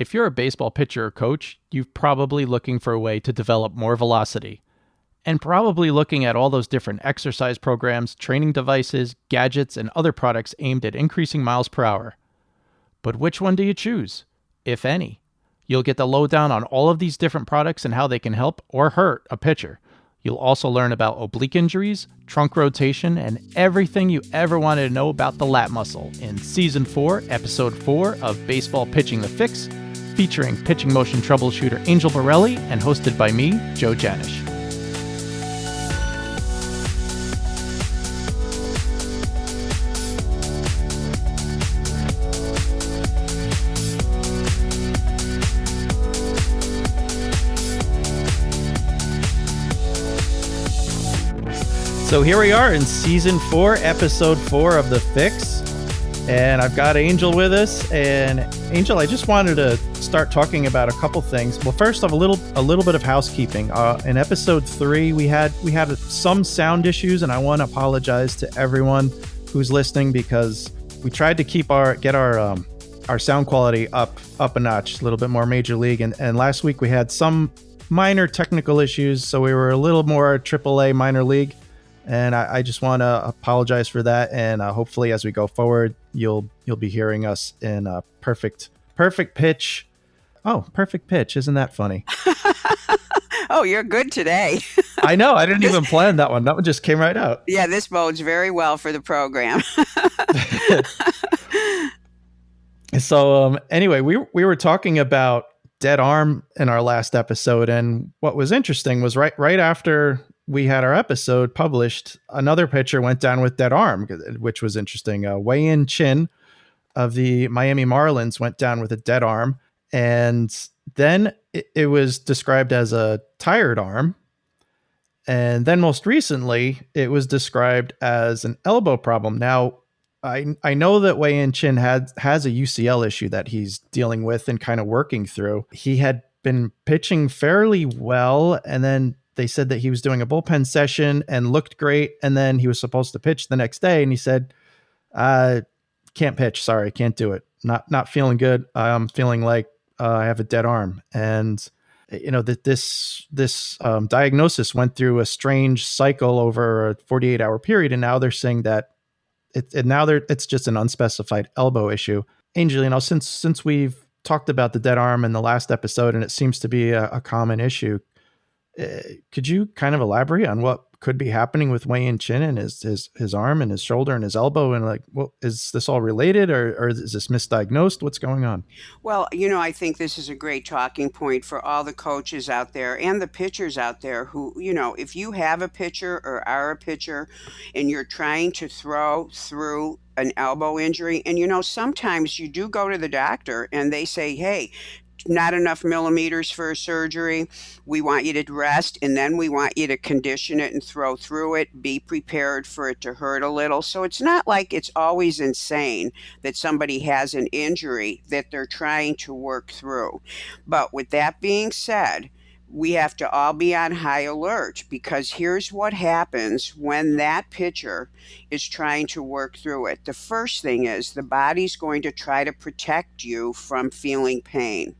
If you're a baseball pitcher or coach, you're probably looking for a way to develop more velocity. And probably looking at all those different exercise programs, training devices, gadgets, and other products aimed at increasing miles per hour. But which one do you choose, if any? You'll get the lowdown on all of these different products and how they can help or hurt a pitcher. You'll also learn about oblique injuries, trunk rotation, and everything you ever wanted to know about the lat muscle in Season 4, Episode 4 of Baseball Pitching the Fix, featuring pitching motion troubleshooter Angel Borelli and hosted by me, Joe Janish. So here we are in Season 4, Episode 4 of The Fix, and I've got Angel with us. And Angel, I just wanted to start talking about a couple things. Well, first off, a little bit of housekeeping. In Episode 3, we had some sound issues, and I want to apologize to everyone who's listening because we tried to get our sound quality up a notch, a little bit more major league. And last week we had some minor technical issues, so we were a little more AAA minor league. And I just want to apologize for that. And hopefully, as we go forward, you'll be hearing us in a perfect pitch. Oh, perfect pitch! Isn't that funny? Oh, you're good today. I know. I didn't even plan that one. That one just came right out. Yeah, this bodes very well for the program. So anyway, we were talking about dead arm in our last episode, and what was interesting was right after we had our episode published, another pitcher went down with dead arm, which was interesting. Wei In Chin of the Miami Marlins went down with a dead arm, and then it was described as a tired arm. And then most recently, it was described as an elbow problem. Now, I know that Wei In Chin has a UCL issue that he's dealing with and kind of working through. He had been pitching fairly well, and then they said that he was doing a bullpen session and looked great. And then he was supposed to pitch the next day. And he said, can't pitch. Sorry, can't do it. Not feeling good. I'm feeling like I have a dead arm. And, this diagnosis went through a strange cycle over a 48-hour period. And now they're saying that it's just an unspecified elbow issue. Angel, since we've talked about the dead arm in the last episode, and it seems to be a common issue, could you kind of elaborate on what could be happening with Wei In Chin and his arm and his shoulder and his elbow? And is this all related or is this misdiagnosed? What's going on? Well, I think this is a great talking point for all the coaches out there and the pitchers out there who, if you have a pitcher or are a pitcher and you're trying to throw through an elbow injury, and sometimes you do go to the doctor and they say, hey, not enough millimeters for a surgery. We want you to rest, and then we want you to condition it and throw through it. Be prepared for it to hurt a little. So it's not like it's always insane that somebody has an injury that they're trying to work through. But with that being said, we have to all be on high alert, because here's what happens when that pitcher is trying to work through it. The first thing is the body's going to try to protect you from feeling pain.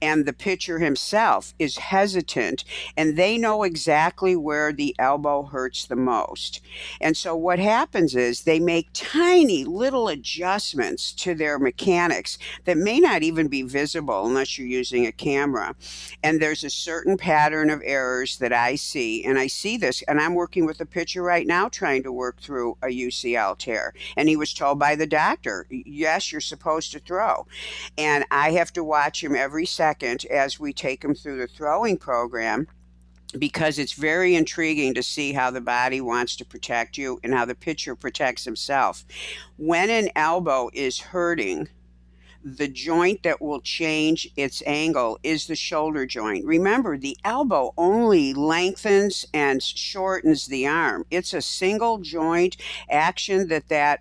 And the pitcher himself is hesitant, and they know exactly where the elbow hurts the most. And so what happens is they make tiny little adjustments to their mechanics that may not even be visible unless you're using a camera. And there's a certain pattern of errors that I see, and I see this, and I'm working with a pitcher right now trying to work through a UCL tear, and he was told by the doctor, yes, you're supposed to throw. And I have to watch him every second as we take him through the throwing program, because it's very intriguing to see how the body wants to protect you and how the pitcher protects himself. When an elbow is hurting, the joint that will change its angle is the shoulder joint. Remember, the elbow only lengthens and shortens the arm. It's a single joint action that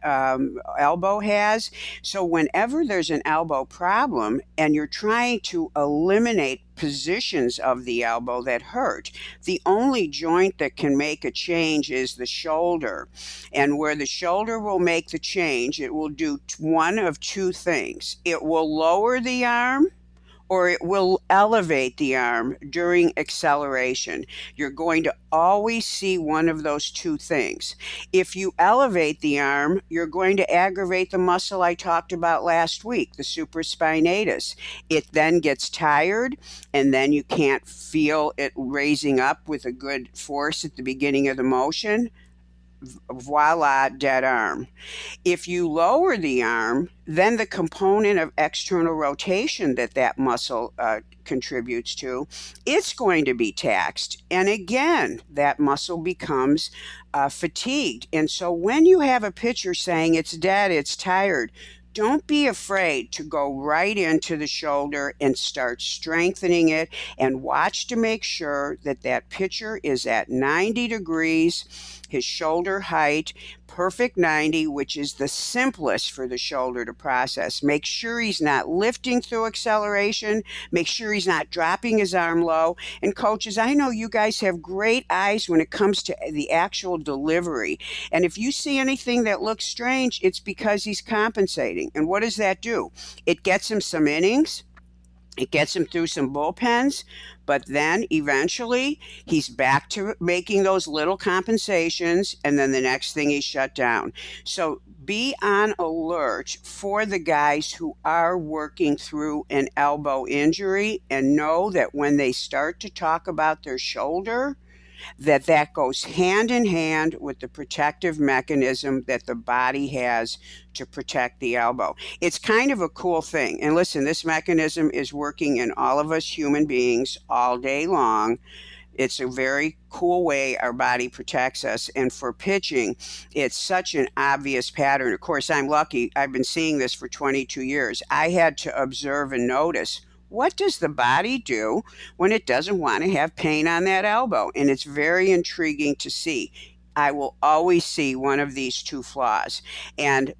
elbow has. So whenever there's an elbow problem and you're trying to eliminate positions of the elbow that hurt, the only joint that can make a change is the shoulder. And where the shoulder will make the change, it will do one of two things. It will lower the arm, or it will elevate the arm during acceleration. You're going to always see one of those two things. If you elevate the arm, you're going to aggravate the muscle I talked about last week, the supraspinatus. It then gets tired, and then you can't feel it raising up with a good force at the beginning of the motion. Voila, dead arm. If you lower the arm, then the component of external rotation that muscle contributes to, it's going to be taxed. And again, that muscle becomes fatigued. And so when you have a pitcher saying it's dead, it's tired, don't be afraid to go right into the shoulder and start strengthening it, and watch to make sure that that pitcher is at 90 degrees, his shoulder height, perfect 90, which is the simplest for the shoulder to process. Make sure he's not lifting through acceleration. Make sure he's not dropping his arm low. And coaches, I know you guys have great eyes when it comes to the actual delivery. And if you see anything that looks strange, it's because he's compensating. And what does that do? It gets him some innings. It gets him through some bullpens, but then eventually he's back to making those little compensations, and then the next thing he's shut down. So be on alert for the guys who are working through an elbow injury, and know that when they start to talk about their shoulder, that goes hand in hand with the protective mechanism that the body has to protect the elbow. It's kind of a cool thing. And listen, this mechanism is working in all of us human beings all day long. It's a very cool way our body protects us. And for pitching, it's such an obvious pattern. Of course, I'm lucky. I've been seeing this for 22 years. I had to observe and notice, what does the body do when it doesn't want to have pain on that elbow? And it's very intriguing to see. I will always see one of these two flaws. And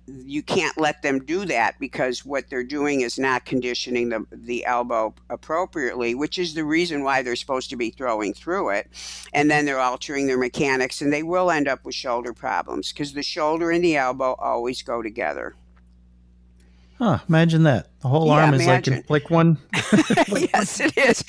you can't let them do that, because what they're doing is not conditioning the elbow appropriately, which is the reason why they're supposed to be throwing through it. And then they're altering their mechanics, and they will end up with shoulder problems, because the shoulder and the elbow always go together. Huh, imagine that. The whole Yeah, arm is imagine. like one. Yes, it is.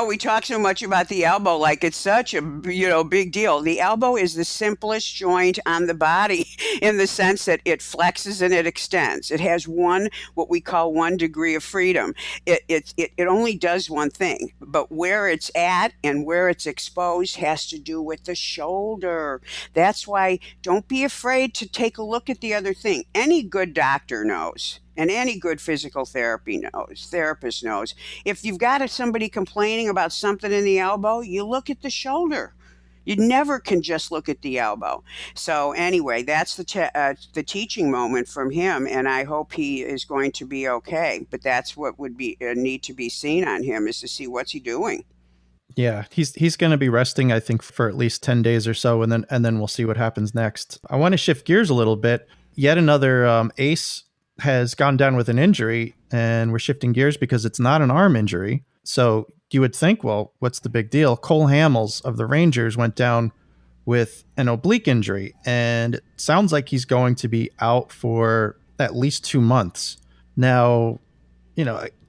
We talk so much about the elbow like it's such a big deal. The elbow is the simplest joint on the body in the sense that it flexes and it extends. It has what we call 1 degree of freedom. It only does one thing, but where it's at and where it's exposed has to do with the shoulder. That's why don't be afraid to take a look at the other thing. Any good doctor knows. And any good physical therapist knows, if you've got somebody complaining about something in the elbow, you look at the shoulder. You never can just look at the elbow. So anyway, that's the teaching moment from him, and I hope he is going to be okay. But that's what would be need to be seen on him, is to see what's he doing. Yeah, he's going to be resting, I think, for at least 10 days or so, and then we'll see what happens next. I want to shift gears a little bit. Yet another ace has gone down with an injury, and we're shifting gears because it's not an arm injury. So you would think, well, what's the big deal? Cole Hamels of the Rangers went down with an oblique injury, and it sounds like he's going to be out for at least 2 months. Now,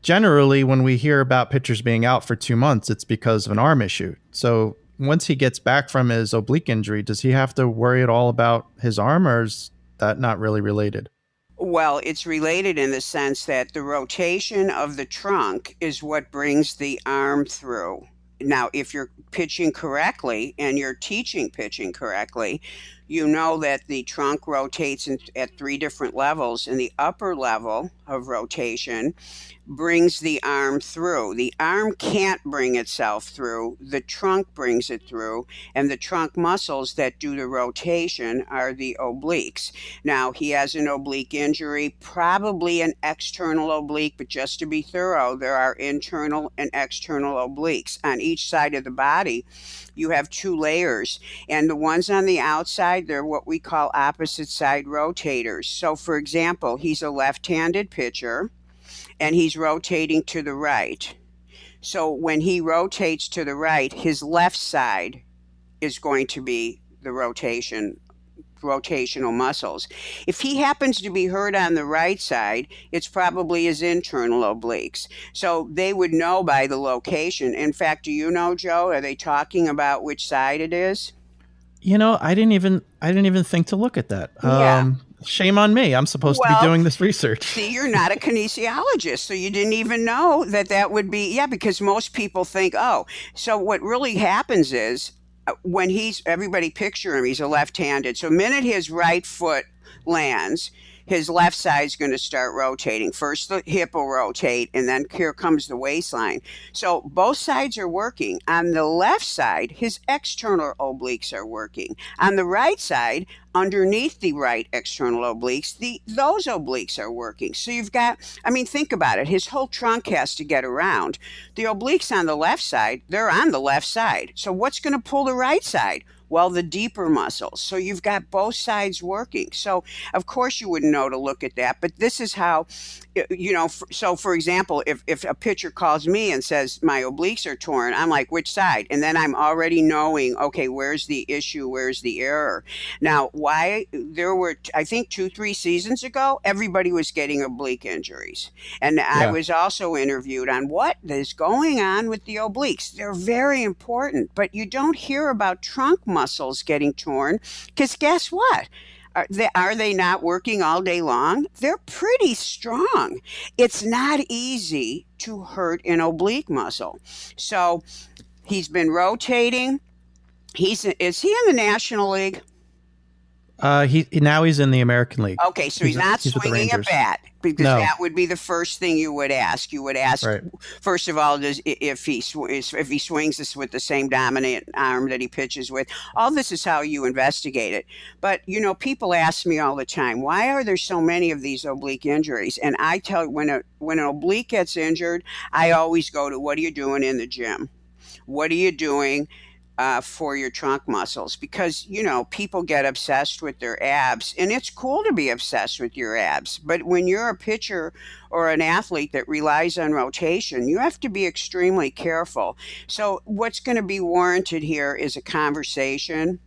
generally when we hear about pitchers being out for 2 months, it's because of an arm issue. So once he gets back from his oblique injury, does he have to worry at all about his arm, or is that not really related? Well, it's related in the sense that the rotation of the trunk is what brings the arm through. Now, if you're pitching correctly and you're teaching pitching correctly, you know that the trunk rotates at 3 different levels, and the upper level of rotation brings the arm through. The arm can't bring itself through. The trunk brings it through, and the trunk muscles that do the rotation are the obliques. Now, he has an oblique injury, probably an external oblique, but just to be thorough, there are internal and external obliques. On each side of the body, you have 2 layers, and the ones on the outside, they're what we call opposite side rotators. So, for example, he's a left-handed pitcher, and he's rotating to the right. So when he rotates to the right, his left side is going to be the rotation rotational muscles. If he happens to be hurt on the right side, it's probably his internal obliques. So they would know by the location. In fact, do you know, Joe, are they talking about which side it is? I didn't even think to look at that. Yeah. Shame on me. I'm supposed to be Well, doing this research. see, you're not a kinesiologist, so you didn't even know that that would be, yeah, because most people think, oh, so what really happens is when everybody picture him, he's a left handed. So, the minute his right foot lands, his left side's going to start rotating. First, the hip will rotate, and then here comes the waistline. So, both sides are working. On the left side, his external obliques are working. On the right side, underneath the right external obliques, those obliques are working. So you've got, I mean, think about it. His whole trunk has to get around. The obliques on the left side, they're on the left side. So what's going to pull the right side? Well, the deeper muscles. So you've got both sides working. So of course you wouldn't know to look at that, but this is how, so for example, if a pitcher calls me and says my obliques are torn, I'm like, which side? And then I'm already knowing, okay, where's the issue? Where's the error? Now, why there were, I think 2-3 seasons ago, everybody was getting oblique injuries. And I Yeah. was also interviewed on what is going on with the obliques. They're very important, but you don't hear about trunk muscles getting torn because guess what? Are they not working all day long? They're pretty strong. It's not easy to hurt an oblique muscle. So he's been rotating. Is he in the National League? He's in the American League. Okay, so he's not He's with the swinging a Rangers. bat because No. that would be the first thing you would ask. You would ask, Right. first of all, if he swings this with the same dominant arm that he pitches with. All this is how you investigate it. But people ask me all the time, why are there so many of these oblique injuries? And I tell you, when an oblique gets injured, I always go to, what are you doing in the gym? What are you doing for your trunk muscles? Because people get obsessed with their abs, and it's cool to be obsessed with your abs, but when you're a pitcher or an athlete that relies on rotation, you have to be extremely careful. So what's going to be warranted here is a conversation,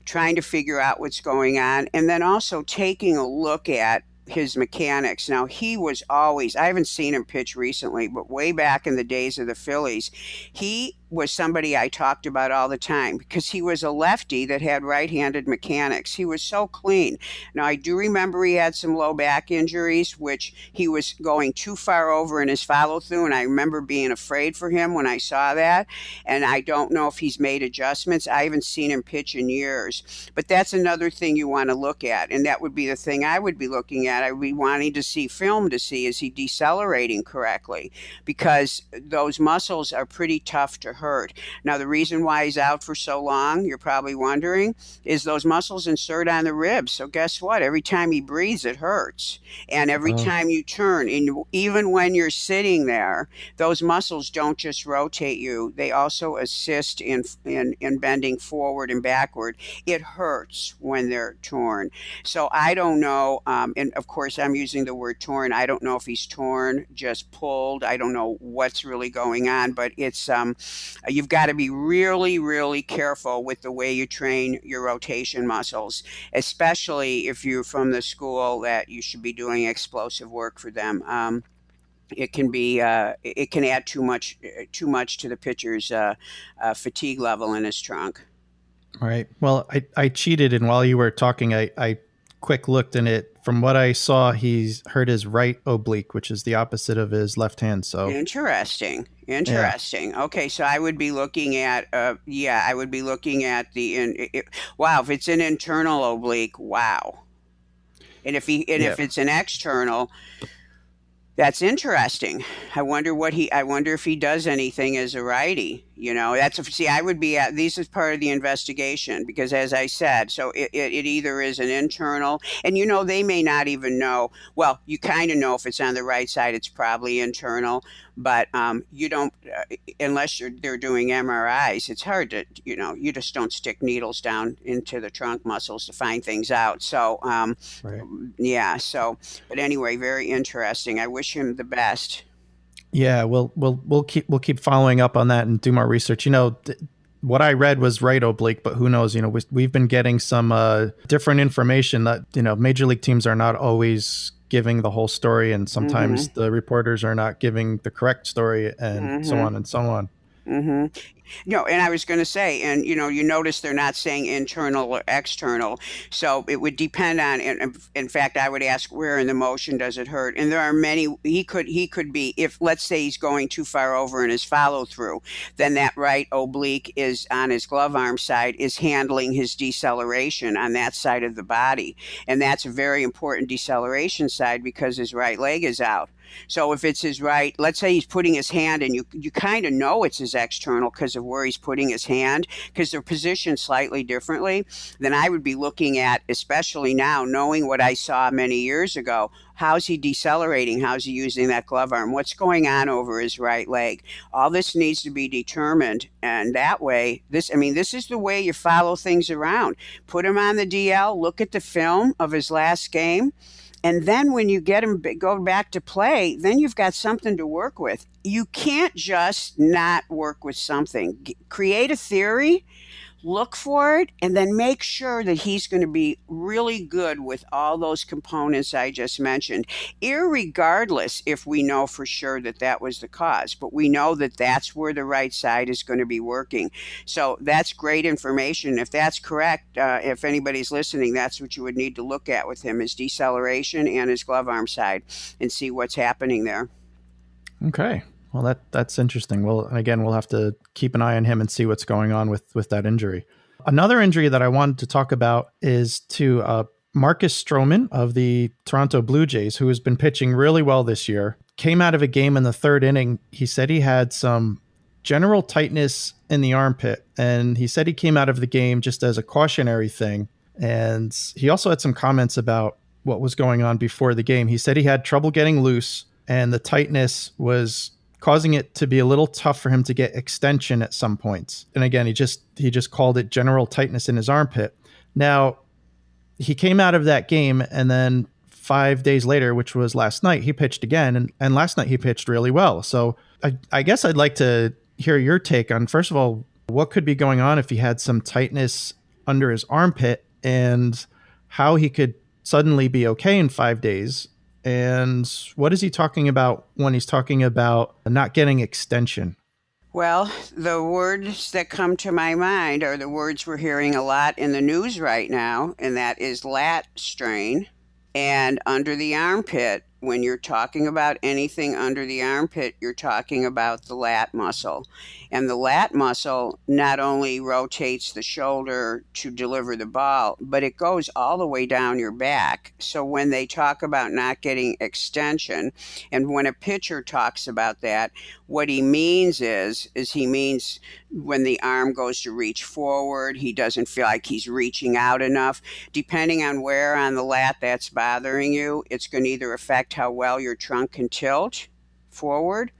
trying to figure out what's going on, and then also taking a look at his mechanics. Now, he was always, I haven't seen him pitch recently, but way back in the days of the Phillies, he was somebody I talked about all the time because he was a lefty that had right-handed mechanics. He was so clean. Now, I do remember he had some low back injuries, which he was going too far over in his follow-through, and I remember being afraid for him when I saw that, and I don't know if he's made adjustments. I haven't seen him pitch in years, but that's another thing you want to look at, and that would be the thing I would be looking at. I would be wanting to see film to see, is he decelerating correctly? Because those muscles are pretty tough to hurt. Now, the reason why he's out for so long, you're probably wondering, is those muscles insert on the ribs. So guess what? Every time he breathes, it hurts. And every Oh. time you turn, and even when you're sitting there, those muscles don't just rotate you. They also assist in bending forward and backward. It hurts when they're torn. So I don't know. And of course, I'm using the word torn. I don't know if he's torn, just pulled. I don't know what's really going on, but it's you've got to be really, really careful with the way you train your rotation muscles, especially if you're from the school that you should be doing explosive work for them. It can add too much to the pitcher's fatigue level in his trunk. Right. Well, I cheated, and while you were talking, I quick looked, and from what I saw, he's hurt his right oblique, which is the opposite of his left hand. So Interesting. yeah. Interesting. Okay, so I would be looking at I would be looking at wow, if it's an internal oblique, wow. And if Yeah. it's an external, that's interesting. I wonder if he does anything as a righty. I would be at, this is part of the investigation because as I said, so it either is an internal, and they may not even know, well, you kind of know if it's on the right side, it's probably internal, but you don't, unless they're doing MRIs, it's hard to, you just don't stick needles down into the trunk muscles to find things out. So, Right. yeah, but anyway, very interesting. I wish him the best. Yeah, we'll keep following up on that and do more research. what I read was right oblique, but who knows? We've been getting some different information that, major league teams are not always giving the whole story. And sometimes the reporters are not giving the correct story and so on and so on. And I was going to say, and you notice they're not saying internal or external, so it would depend on. In fact, I would ask, where in the motion does it hurt? And there are many. He could be, if let's say he's going too far over in his follow through, then that right oblique is on his glove arm side, is handling his deceleration on that side of the body, and that's a very important deceleration side because his right leg is out. So if it's his right, let's say he's putting his hand, and you kind of know it's his external because of where he's putting his hand, because they're positioned slightly differently, then I would be looking at, especially now, knowing what I saw many years ago, how's he decelerating? How's he using that glove arm? What's going on over his right leg? All this needs to be determined. And that way, this is the way you follow things around. Put him on the DL, look at the film of his last game. And then when you get him go back to play, then you've got something to work with. You can't just not work with something. Create a theory, look for it, and then make sure that he's going to be really good with all those components I just mentioned, irregardless if we know for sure that that was the cause. But we know that that's where the right side is going to be working. So that's great information. If that's correct, if anybody's listening, that's what you would need to look at with him, his deceleration and his glove arm side, and see what's happening there. Okay. Well, that's interesting. Well, again, we'll have to keep an eye on him and see what's going on with that injury. Another injury that I wanted to talk about is to Marcus Stroman of the Toronto Blue Jays, who has been pitching really well this year. Came out of a game in the third inning. He said he had some general tightness in the armpit, and he said he came out of the game just as a cautionary thing. And he also had some comments about what was going on before the game. He said he had trouble getting loose, and the tightness was causing it to be a little tough for him to get extension at some points. And again, he just called it general tightness in his armpit. Now, he came out of that game, and then 5 days later, which was last night, he pitched again. And last night he pitched really well. So I guess I'd like to hear your take on, first of all, what could be going on if he had some tightness under his armpit, and how he could suddenly be okay in 5 days. And what is he talking about when he's talking about not getting extension? Well, the words that come to my mind are the words we're hearing a lot in the news right now, and that is lat strain and under the armpit. When you're talking about anything under the armpit, you're talking about the lat muscle. And the lat muscle not only rotates the shoulder to deliver the ball, but it goes all the way down your back. So when they talk about not getting extension, and when a pitcher talks about that, what he means is he means when the arm goes to reach forward, he doesn't feel like he's reaching out enough. Depending on where on the lat that's bothering you, it's going to either affect how well your trunk can tilt forward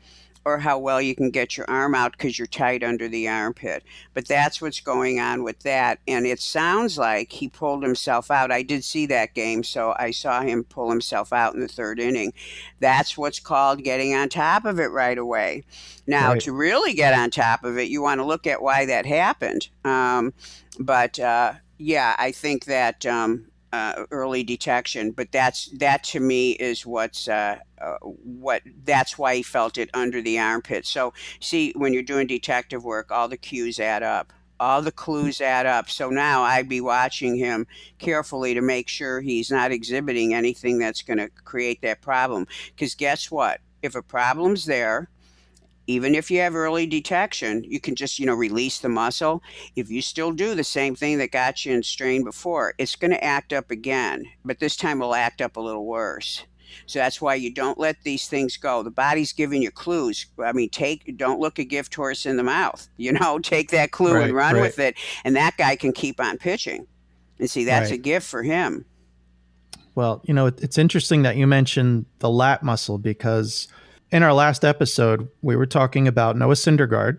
or how well you can get your arm out because you're tight under the armpit. But that's what's going on with that. And it sounds like he pulled himself out. I did see that game, so I saw him pull himself out in the third inning. That's what's called getting on top of it right away. Now, right. To really get on top of it, you want to look at why that happened. Yeah, I think that early detection, but that to me is that's why he felt it under the armpit. So see, when you're doing detective work, all the cues add up. All the clues add up. So now I'd be watching him carefully to make sure he's not exhibiting anything that's going to create that problem. Because guess what? If a problem's there, even if you have early detection, you can just, release the muscle. If you still do the same thing that got you in strain before, it's going to act up again, but this time it'll act up a little worse. So that's why you don't let these things go. The body's giving you clues. Don't look a gift horse in the mouth. Take that clue and run with it, and that guy can keep on pitching. And see, that's a gift for him. Well, it's interesting that you mentioned the lat muscle, because in our last episode, we were talking about Noah Syndergaard,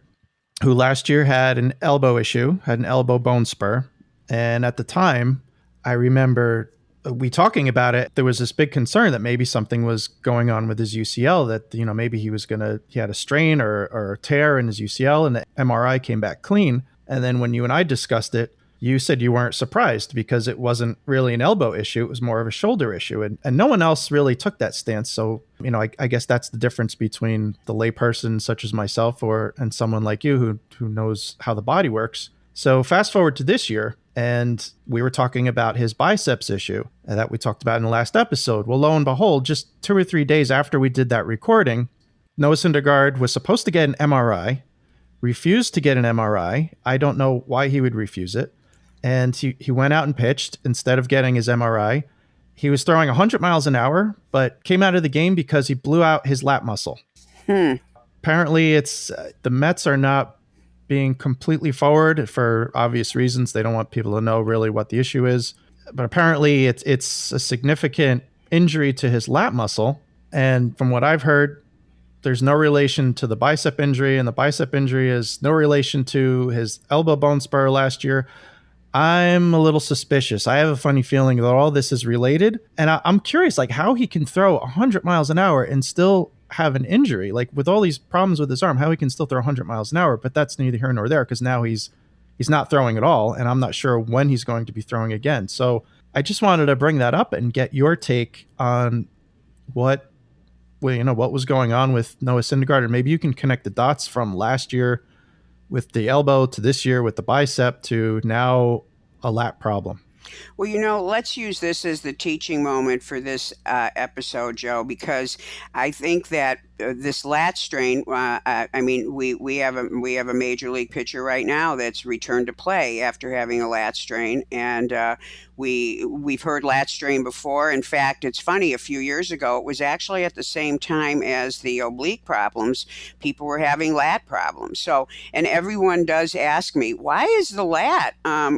who last year had an elbow issue, had an elbow bone spur. And at the time, I remember we talking about it. There was this big concern that maybe something was going on with his UCL, that, maybe he had a strain or a tear in his UCL, and the MRI came back clean. And then when you and I discussed it, you said you weren't surprised because it wasn't really an elbow issue. It was more of a shoulder issue. And no one else really took that stance. So, I guess that's the difference between the layperson such as myself and someone like you who knows how the body works. So fast forward to this year, and we were talking about his biceps issue that we talked about in the last episode. Well, lo and behold, just 2 or 3 days after we did that recording, Noah Syndergaard was supposed to get an MRI, refused to get an MRI. I don't know why he would refuse it. And he went out and pitched instead of getting his MRI. He was throwing 100 miles an hour, but came out of the game because he blew out his lat muscle. Apparently, it's the Mets are not being completely forward for obvious reasons. They don't want people to know really what the issue is. But apparently, it's a significant injury to his lat muscle. And from what I've heard, there's no relation to the bicep injury, and the bicep injury is no relation to his elbow bone spur last year. I'm a little suspicious. I have a funny feeling that all this is related. And I'm curious, how he can throw 100 miles an hour and still have an injury, with all these problems with his arm, how he can still throw 100 miles an hour. But that's neither here nor there because now he's not throwing at all. And I'm not sure when he's going to be throwing again. So I just wanted to bring that up and get your take on what was going on with Noah Syndergaard. And maybe you can connect the dots from last year with the elbow to this year with the bicep to now a lat problem. Well, let's use this as the teaching moment for this episode, Joe, because I think that this lat strain. We have a major league pitcher right now that's returned to play after having a lat strain, and we've heard lat strain before. In fact, it's funny. A few years ago, it was actually at the same time as the oblique problems. People were having lat problems. So, and everyone does ask me, why is the lat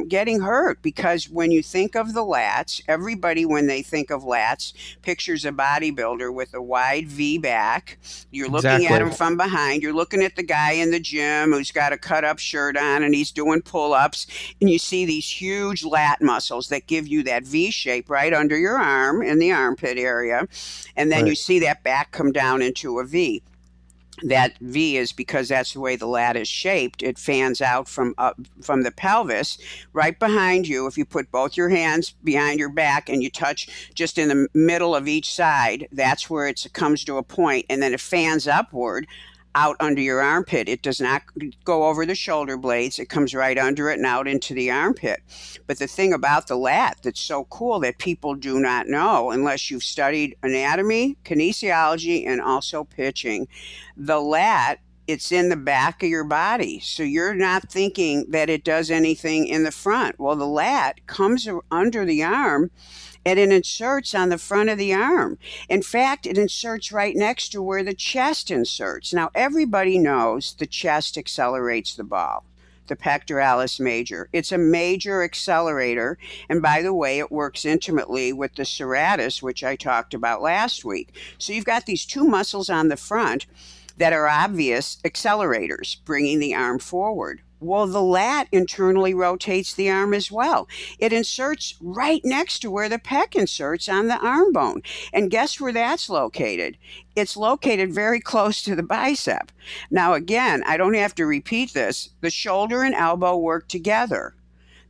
getting hurt? Because when you think of the lats, everybody, when they think of lats, pictures a bodybuilder with a wide V back. You're looking at him from behind. You're looking at the guy in the gym who's got a cut-up shirt on and he's doing pull-ups, and you see these huge lat muscles that give you that V shape right under your arm in the armpit area, and then you see that back come down into a V. That V is because that's the way the lat is shaped. It fans out from the pelvis right behind you. If you put both your hands behind your back and you touch just in the middle of each side, that's where it comes to a point, and then it fans upward out under your armpit. It does not go over the shoulder blades. It comes right under it and out into the armpit. But the thing about the lat that's so cool that people do not know, unless you've studied anatomy, kinesiology, and also pitching, the lat, it's in the back of your body. So you're not thinking that it does anything in the front. Well, the lat comes under the arm and it inserts on the front of the arm. In fact, it inserts right next to where the chest inserts. Now, everybody knows the chest accelerates the ball, the pectoralis major. It's a major accelerator. And by the way, it works intimately with the serratus, which I talked about last week. So you've got these two muscles on the front that are obvious accelerators, bringing the arm forward. Well, the lat internally rotates the arm as well. It inserts right next to where the pec inserts on the arm bone. And guess where that's located? It's located very close to the bicep. Now, again, I don't have to repeat this. The shoulder and elbow work together.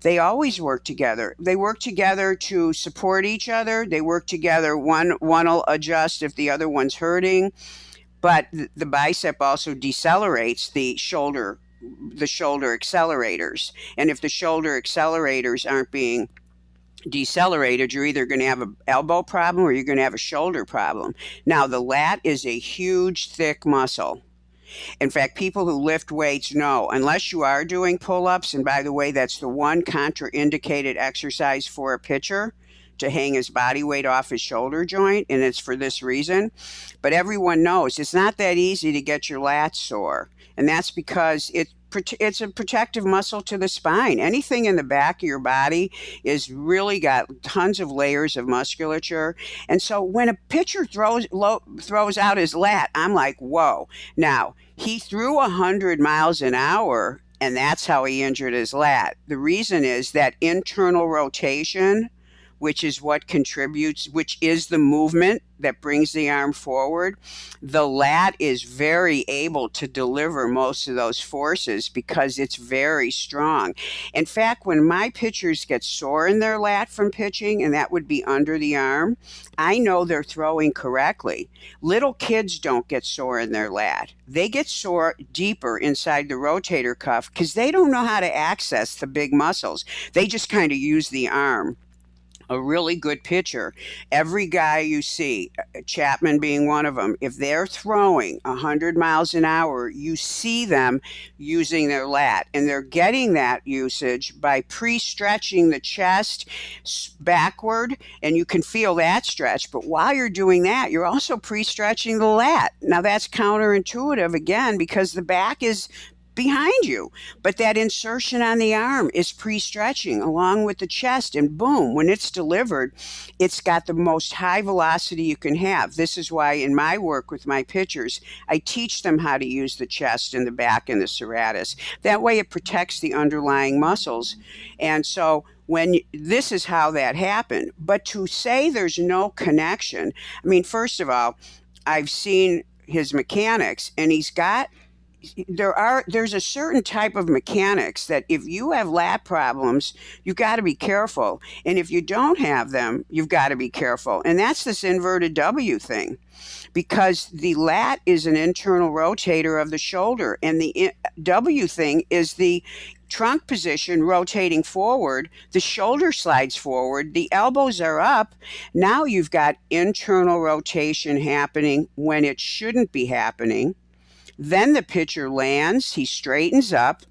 They always work together. They work together to support each other. They work together. One will adjust if the other one's hurting. But the bicep also decelerates the shoulder accelerators. And if the shoulder accelerators aren't being decelerated, you're either going to have an elbow problem or you're going to have a shoulder problem. Now, the lat is a huge, thick muscle. In fact, people who lift weights know, unless you are doing pull-ups, and by the way, that's the one contraindicated exercise for a pitcher, to hang his body weight off his shoulder joint, and it's for this reason. But everyone knows it's not that easy to get your lats sore, and that's because it's a protective muscle to the spine. Anything in the back of your body is really got tons of layers of musculature. And so when a pitcher throws out his lat, I'm like, whoa. Now, he threw 100 miles an hour, and that's how he injured his lat. The reason is that internal rotation which is what contributes, which is the movement that brings the arm forward, the lat is very able to deliver most of those forces because it's very strong. In fact, when my pitchers get sore in their lat from pitching, and that would be under the arm, I know they're throwing correctly. Little kids don't get sore in their lat. They get sore deeper inside the rotator cuff because they don't know how to access the big muscles. They just kind of use the arm. A really good pitcher, every guy you see, Chapman being one of them, if they're throwing 100 miles an hour, you see them using their lat. And they're getting that usage by pre-stretching the chest backward, and you can feel that stretch. But while you're doing that, you're also pre-stretching the lat. Now, that's counterintuitive, again, because the back is behind you, but that insertion on the arm is pre-stretching along with the chest, and boom, when it's delivered, it's got the most high velocity you can have. This is why in my work with my pitchers, I teach them how to use the chest and the back and the serratus. That way it protects the underlying muscles. And so this is how that happened. But to say there's no connection, I mean, first of all, I've seen his mechanics, and there's a certain type of mechanics that if you have lat problems, you got to be careful. And if you don't have them, you've got to be careful. And that's this inverted W thing, because the lat is an internal rotator of the shoulder, and the W thing is the trunk position rotating forward. The shoulder slides forward. The elbows are up. Now you've got internal rotation happening when it shouldn't be happening. Then the pitcher lands, he straightens up.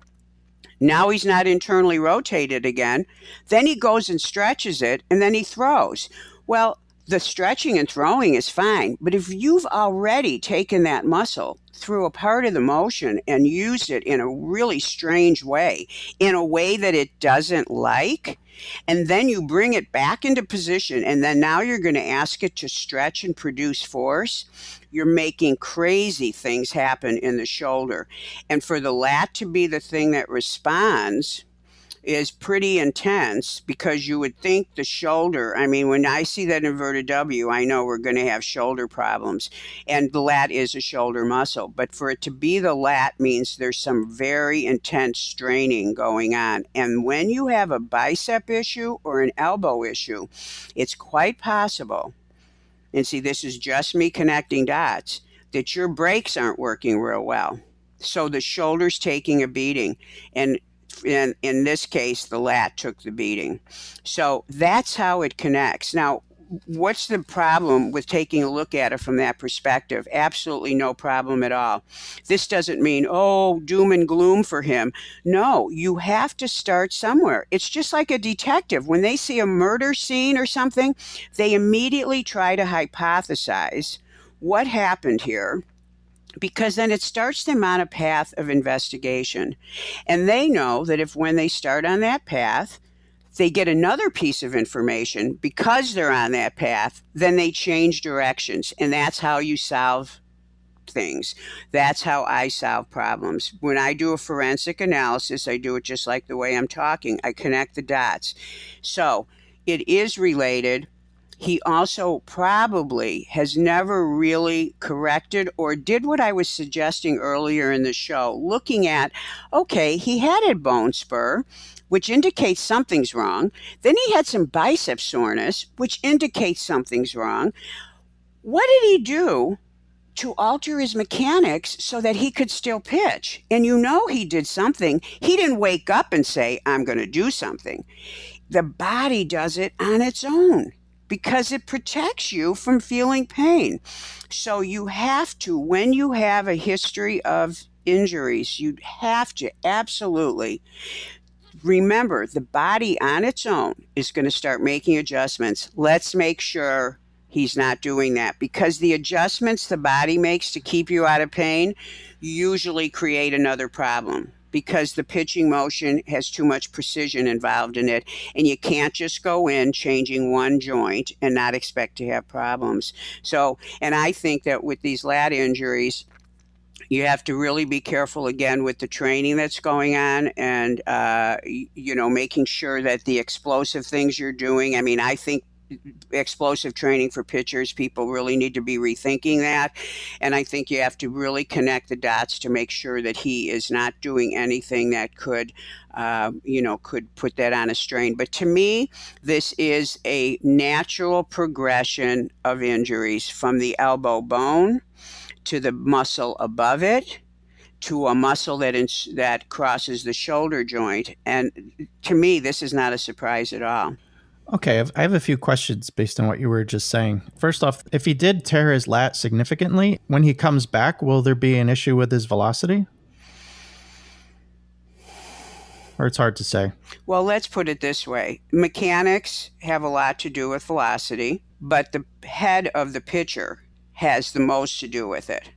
Now he's not internally rotated again. Then he goes and stretches it, and then he throws. Well, the stretching and throwing is fine, but if you've already taken that muscle through a part of the motion and used it in a really strange way, in a way that it doesn't like, and then you bring it back into position, and then now you're going to ask it to stretch and produce force, you're making crazy things happen in the shoulder. And for the lat to be the thing that responds is pretty intense, because you would think the shoulder, I mean, when I see that inverted W, I know we're going to have shoulder problems. And the lat is a shoulder muscle. But for it to be the lat means there's some very intense straining going on. And when you have a bicep issue or an elbow issue, it's quite possible, and see, this is just me connecting dots, that your brakes aren't working real well. So the shoulder's taking a beating. And in this case, the lat took the beating. So that's how it connects. Now, what's the problem with taking a look at it from that perspective? Absolutely no problem at all. This doesn't mean, oh, doom and gloom for him. No, you have to start somewhere. It's just like a detective. When they see a murder scene or something, they immediately try to hypothesize what happened here, because then it starts them on a path of investigation. And they know that if when they start on that path, they get another piece of information because they're on that path, then they change directions. And that's how you solve things. That's how I solve problems. When I do a forensic analysis, I do it just like the way I'm talking. I connect the dots. So it is related. He also probably has never really corrected or did what I was suggesting earlier in the show, looking at, okay, he had a bone spur, which indicates something's wrong. Then he had some bicep soreness, which indicates something's wrong. What did he do to alter his mechanics so that he could still pitch? And you know he did something. He didn't wake up and say, I'm going to do something. The body does it on its own, because it protects you from feeling pain. So you have to, when you have a history of injuries, you have to absolutely remember the body on its own is going to start making adjustments. Let's make sure he's not doing that, because the adjustments the body makes to keep you out of pain usually create another problem, because the pitching motion has too much precision involved in it, and you can't just go in changing one joint and not expect to have problems. So, and I think that with these lat injuries, You have to really be careful again with the training that's going on, and making sure that the explosive things you're doing. I mean, I think explosive training for pitchers, people really need to be rethinking that. And I think you have to really connect the dots to make sure that he is not doing anything that could put that on a strain. But to me, this is a natural progression of injuries from the elbow bone to the muscle above it to a muscle that crosses the shoulder joint. And to me, this is not a surprise at all. Okay, I have a few questions based on what you were just saying. First off, if he did tear his lat significantly, when he comes back, will there be an issue with his velocity? Or it's hard to say? Well, let's put it this way. Mechanics have a lot to do with velocity, but the head of the pitcher has the most to do with it.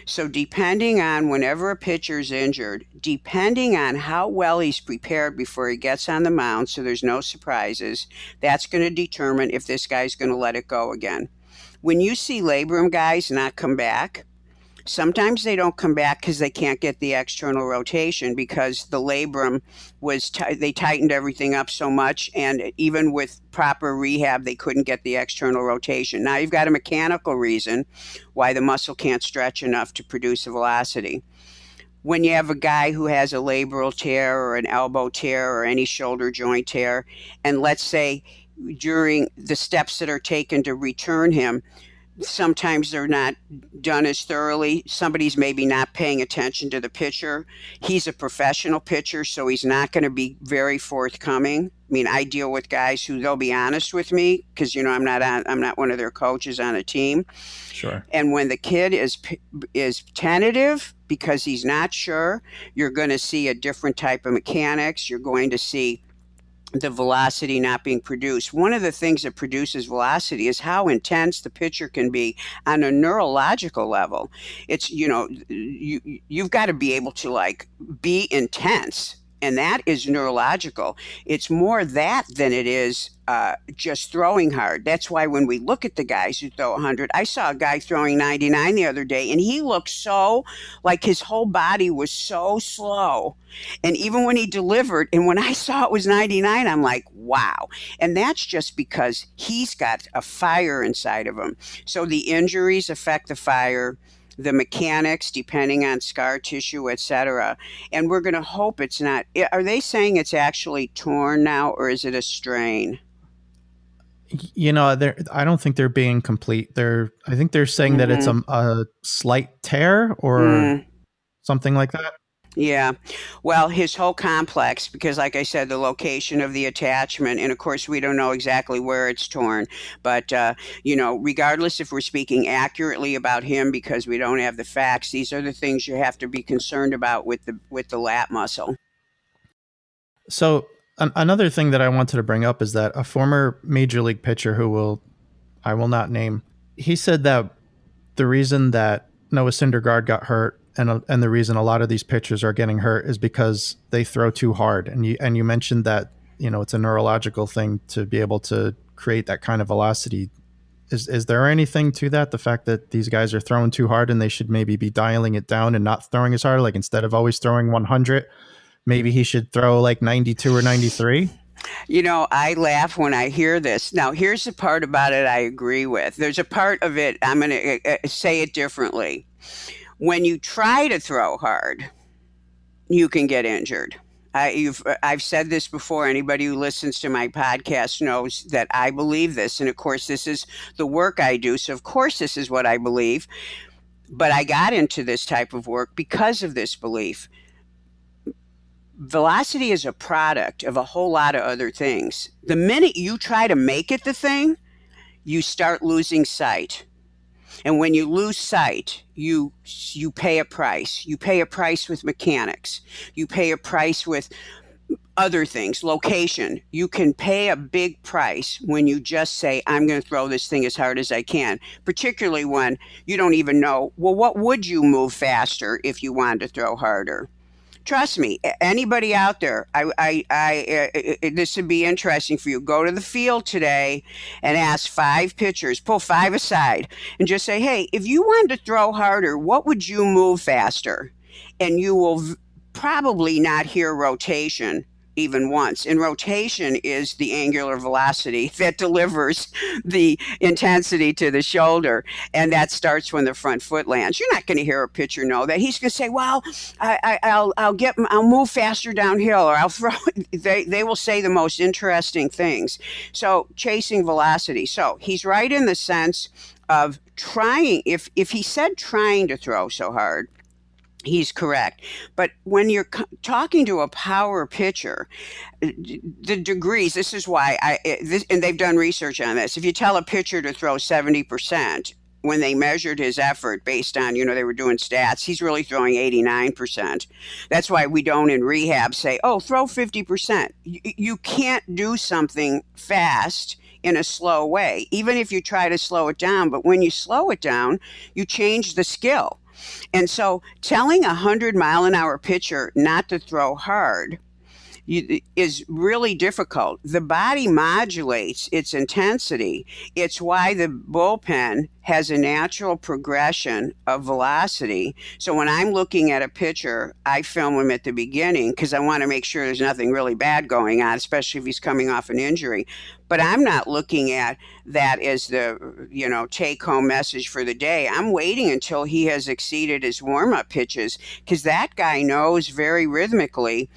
So depending on whenever a pitcher's injured, depending on how well he's prepared before he gets on the mound, so there's no surprises, that's going to determine if this guy's going to let it go again. When you see labrum guys not come back, sometimes they don't come back because they can't get the external rotation because the labrum they tightened everything up so much, and even with proper rehab, they couldn't get the external rotation. Now you've got a mechanical reason why the muscle can't stretch enough to produce a velocity. When you have a guy who has a labral tear or an elbow tear or any shoulder joint tear, and let's say during the steps that are taken to return him, sometimes they're not done as thoroughly. Somebody's maybe not paying attention to the pitcher. He's a professional pitcher, so he's not going to be very forthcoming. I mean, I deal with guys who they'll be honest with me because I'm not one of their coaches on a team. Sure. And when the kid is tentative because he's not sure, you're going to see a different type of mechanics. You're going to see the velocity not being produced. One of the things that produces velocity is how intense the pitcher can be on a neurological level. It's, you've got to be able to be intense, and that is neurological. It's more that than it is just throwing hard. That's why when we look at the guys who throw 100, I saw a guy throwing 99 the other day, and he looked so like his whole body was so slow. And even when he delivered, and when I saw it was 99, I'm like, wow. And that's just because he's got a fire inside of him. So the injuries affect the fire, the mechanics, depending on scar tissue, etc. And we're going to hope it's not. Are they saying it's actually torn now, or is it a strain? I don't think they're being complete. I think they're saying that it's a slight tear or something like that. Yeah. Well, his whole complex, because like I said, the location of the attachment, and of course we don't know exactly where it's torn, but regardless if we're speaking accurately about him because we don't have the facts, these are the things you have to be concerned about with the lat muscle. So another thing that I wanted to bring up is that a former major league pitcher I will not name, he said that the reason that Noah Syndergaard got hurt and the reason a lot of these pitchers are getting hurt is because they throw too hard. And you mentioned that, it's a neurological thing to be able to create that kind of velocity. Is there anything to that? The fact that these guys are throwing too hard and they should maybe be dialing it down and not throwing as hard? Like instead of always throwing 100, maybe he should throw like 92 or 93? I laugh when I hear this. Now, here's the part about it I agree with. There's a part of it, I'm going to say it differently. When you try to throw hard, you can get injured. I've said this before. Anybody who listens to my podcast knows that I believe this. And of course, this is the work I do. So of course, this is what I believe. But I got into this type of work because of this belief. Velocity is a product of a whole lot of other things. The minute you try to make it the thing, you start losing sight. And when you lose sight, you pay a price. You pay a price with mechanics. You pay a price with other things, location. You can pay a big price when you just say, I'm going to throw this thing as hard as I can, particularly when you don't even know, well, what would you move faster if you wanted to throw harder? Trust me, anybody out there, this would be interesting for you. Go to the field today and ask 5 pitchers, pull 5 aside, and just say, "Hey, if you wanted to throw harder, what would you move faster?" And you will probably not hear rotation even once. And rotation is the angular velocity that delivers the intensity to the shoulder. And that starts when the front foot lands. You're not going to hear a pitcher know that. He's going to say, "Well, I'll move faster downhill, or I'll throw." They will say the most interesting things. So chasing velocity. So he's right in the sense of trying. If he said trying to throw so hard, he's correct. But when you're talking to a power pitcher, the degrees, this is why and they've done research on this. If you tell a pitcher to throw 70%, when they measured his effort based on, they were doing stats, he's really throwing 89%. That's why we don't in rehab say, "Oh, throw 50%. You can't do something fast in a slow way, even if you try to slow it down. But when you slow it down, you change the skill. And so telling 100-mile-an-hour pitcher not to throw hard is really difficult. The body modulates its intensity. It's why the bullpen has a natural progression of velocity. So when I'm looking at a pitcher, I film him at the beginning because I want to make sure there's nothing really bad going on, especially if he's coming off an injury. But I'm not looking at that as the, take-home message for the day. I'm waiting until he has exceeded his warm-up pitches, because that guy knows very rhythmically,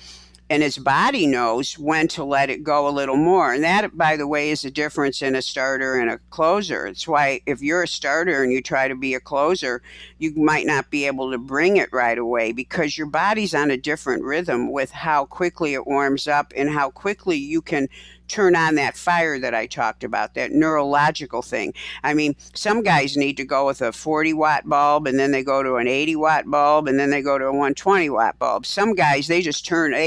and his body knows when to let it go a little more. And that, by the way, is the difference in a starter and a closer. It's why if you're a starter and you try to be a closer, you might not be able to bring it right away, because your body's on a different rhythm with how quickly it warms up and how quickly you can turn on that fire that I talked about, that neurological thing. I mean, some guys need to go with a 40-watt bulb, and then they go to an 80-watt bulb, and then they go to a 120-watt bulb. Some guys, they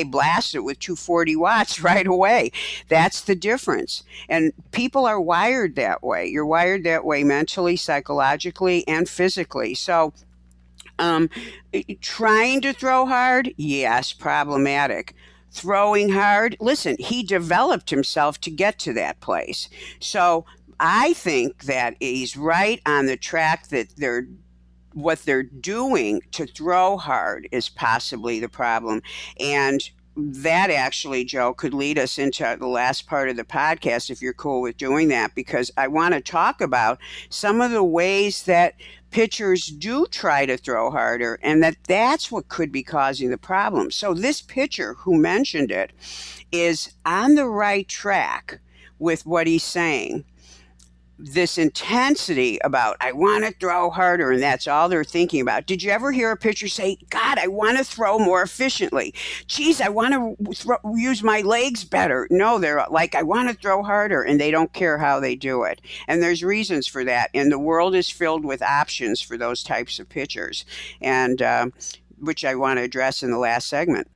blast it with 240 watts right away. That's the difference. And people are wired that way. You're wired that way mentally, psychologically, and physically. So trying to throw hard, yes, problematic. Throwing hard, listen, he developed himself to get to that place. So I think that he's right on the track that what they're doing to throw hard is possibly the problem. And that actually, Joe, could lead us into the last part of the podcast, if you're cool with doing that, because I want to talk about some of the ways that pitchers do try to throw harder, and that's what could be causing the problem. So this pitcher who mentioned it is on the right track with what he's saying. This intensity about, I want to throw harder, and that's all they're thinking about. Did you ever hear a pitcher say, "God, I want to throw more efficiently. Geez, I want to use my legs better"? No, they're like, "I want to throw harder," and they don't care how they do it. And there's reasons for that. And the world is filled with options for those types of pitchers, and which I want to address in the last segment.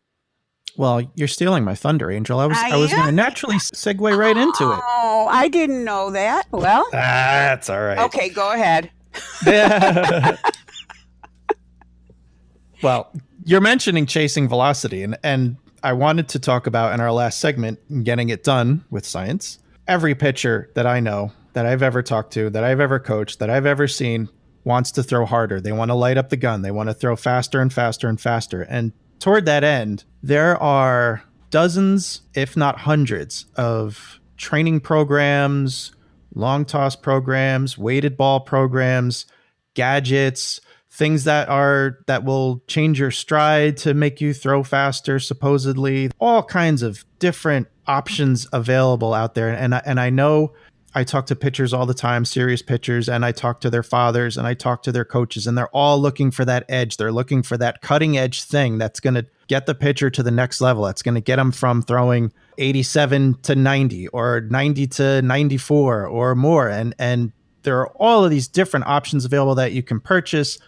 Well, you're stealing my thunder, Angel. I was going to naturally segue right into it. Oh, I didn't know that. Well, that's all right. Okay, go ahead. Well, you're mentioning chasing velocity, and I wanted to talk about in our last segment, getting it done with science. Every pitcher that I know, that I've ever talked to, that I've ever coached, that I've ever seen, wants to throw harder. They want to light up the gun. They want to throw faster and faster and faster. And toward that end, there are dozens, if not hundreds, of training programs, long toss programs, weighted ball programs, gadgets, things that will change your stride to make you throw faster, supposedly. All kinds of different options available out there. And I know I talk to pitchers all the time, serious pitchers, and I talk to their fathers and I talk to their coaches, and they're all looking for that edge. They're looking for that cutting edge thing that's going to get the pitcher to the next level. That's going to get them from throwing 87 to 90 or 90 to 94 or more. And there are all of these different options available that you can purchase,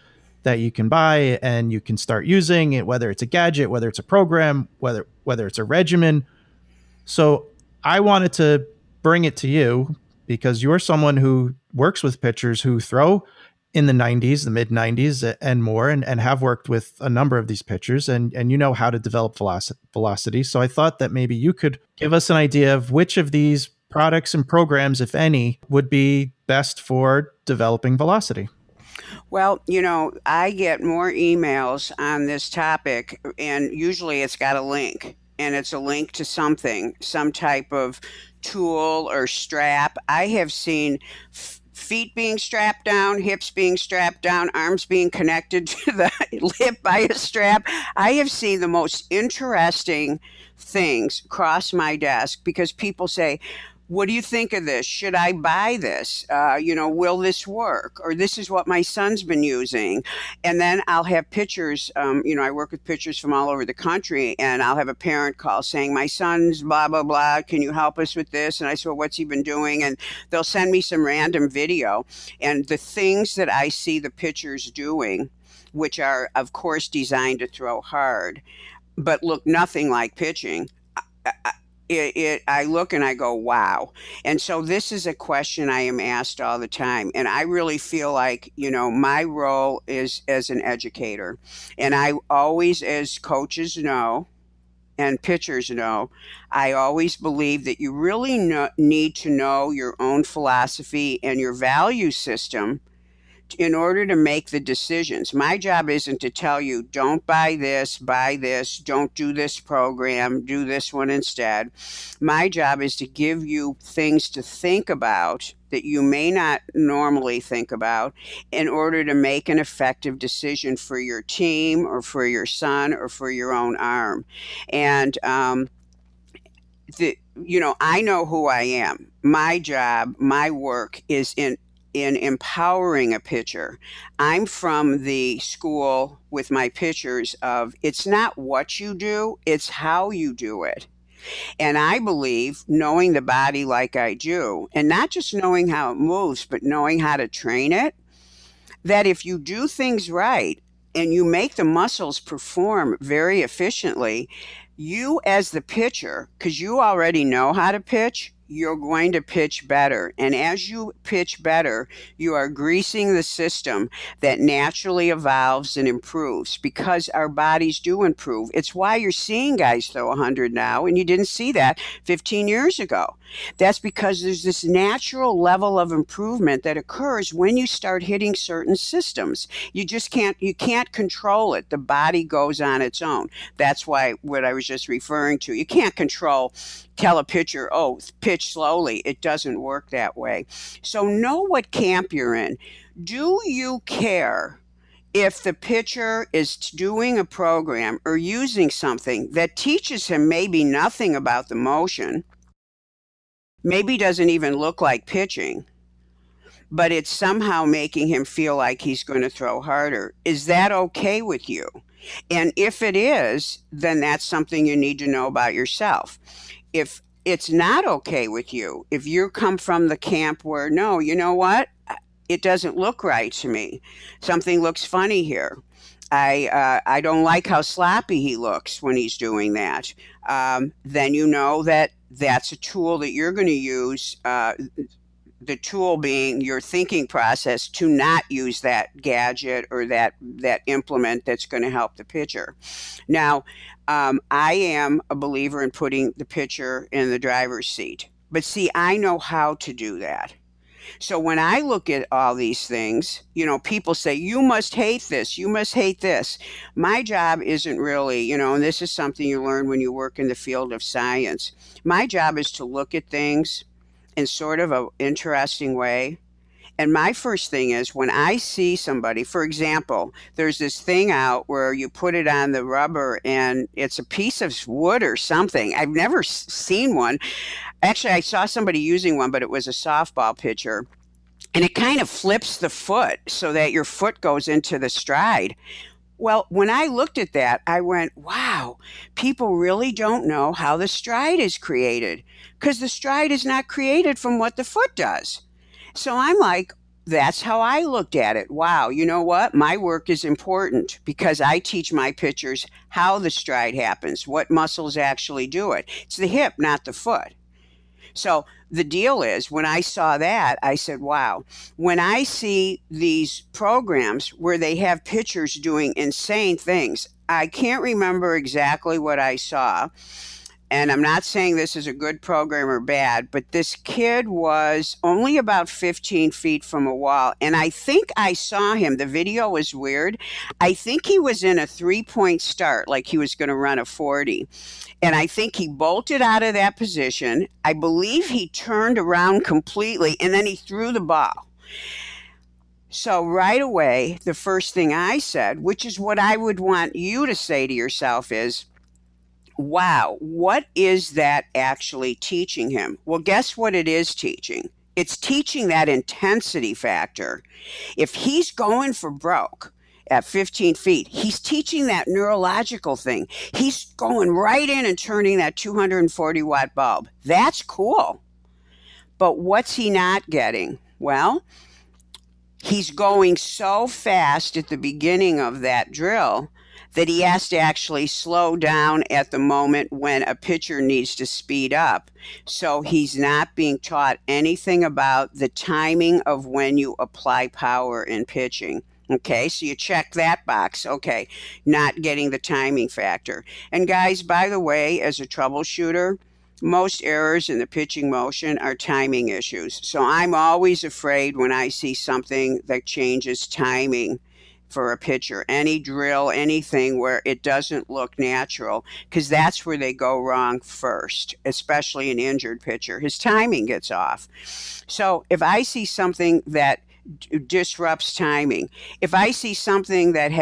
that you can buy, and you can start using it, whether it's a gadget, whether it's a program, whether it's a regimen. So I wanted to bring it to you, because you're someone who works with pitchers who throw in the 90s, the mid 90s and more, and have worked with a number of these pitchers, and you know how to develop velocity. So I thought that maybe you could give us an idea of which of these products and programs, if any, would be best for developing velocity. Well, I get more emails on this topic, and usually it's got a link, and it's a link to something, some type of tool or strap. I have seen feet being strapped down, hips being strapped down, arms being connected to the hip by a strap. I have seen the most interesting things cross my desk because people say, what do you think of this? Should I buy this? Will this work? Or this is what my son's been using. And then I'll have pictures. I work with pictures from all over the country, and I'll have a parent call saying, my son's blah, blah, blah. Can you help us with this? And I say, well, what's he been doing? And they'll send me some random video. And the things that I see the pitchers doing, which are, of course, designed to throw hard, but look nothing like pitching, I look and I go, wow. And so this is a question I am asked all the time. And I really feel like, my role is as an educator. And I always, as coaches know, and pitchers know, I always believe that you really need to know your own philosophy and your value system in order to make the decisions. My job isn't to tell you, don't buy this, don't do this program, do this one instead. My job is to give you things to think about that you may not normally think about in order to make an effective decision for your team or for your son or for your own arm. And, I know who I am. My job, my work is in empowering a pitcher. I'm from the school with my pitchers of it's not what you do, it's how you do it. And I believe knowing the body like I do, and not just knowing how it moves, but knowing how to train it, that if you do things right and you make the muscles perform very efficiently, you as the pitcher, because you already know how to pitch, you're going to pitch better. And as you pitch better, you are greasing the system that naturally evolves and improves because our bodies do improve. It's why you're seeing guys throw 100 now, and you didn't see that 15 years ago. That's because there's this natural level of improvement that occurs when you start hitting certain systems. You can't control it. The body goes on its own. That's why what I was just referring to, you can't tell a pitcher, oh, pitch slowly. It doesn't work that way. So know what camp you're in. Do you care if the pitcher is doing a program or using something that teaches him maybe nothing about the motion, maybe doesn't even look like pitching, but it's somehow making him feel like he's going to throw harder? Is that okay with you? And if it is, then that's something you need to know about yourself. If it's not okay with you, if you come from the camp where, no, you know what? It doesn't look right to me. Something looks funny here. I don't like how sloppy he looks when he's doing that. Then you know that that's a tool that you're going to use, the tool being your thinking process to not use that gadget or that implement that's going to help the pitcher. Now, I am a believer in putting the pitcher in the driver's seat. But see, I know how to do that. So when I look at all these things, people say, you must hate this, you must hate this. My job isn't really, and this is something you learn when you work in the field of science. My job is to look at things in sort of an interesting way. And my first thing is when I see somebody, for example, there's this thing out where you put it on the rubber and it's a piece of wood or something. I've never seen one. Actually, I saw somebody using one, but it was a softball pitcher. And it kind of flips the foot so that your foot goes into the stride. Well, when I looked at that, I went, wow, people really don't know how the stride is created because the stride is not created from what the foot does. So I'm like, that's how I looked at it. Wow, you know what? My work is important because I teach my pitchers how the stride happens, what muscles actually do it. It's the hip, not the foot. So the deal is, when I saw that, I said, wow, when I see these programs where they have pitchers doing insane things, I can't remember exactly what I saw. And I'm not saying this is a good program or bad, but this kid was only about 15 feet from a wall. And I think I saw him. The video was weird. I think he was in a 3-point start, like he was going to run a 40. And I think he bolted out of that position. I believe he turned around completely and then he threw the ball. So right away, the first thing I said, which is what I would want you to say to yourself, is, wow, what is that actually teaching him? Well, guess what it is teaching? It's teaching that intensity factor. If he's going for broke at 15 feet, he's teaching that neurological thing. He's going right in and turning that 240 watt bulb. That's cool. But what's he not getting? Well, he's going so fast at the beginning of that drill that he has to actually slow down at the moment when a pitcher needs to speed up. So he's not being taught anything about the timing of when you apply power in pitching. Okay, so you check that box. Okay, not getting the timing factor. And guys, by the way, as a troubleshooter, most errors in the pitching motion are timing issues. So I'm always afraid when I see something that changes timing for a pitcher, any drill, anything where it doesn't look natural, because that's where they go wrong first, especially an injured pitcher. His timing gets off. So if I see something that disrupts timing, if I see something that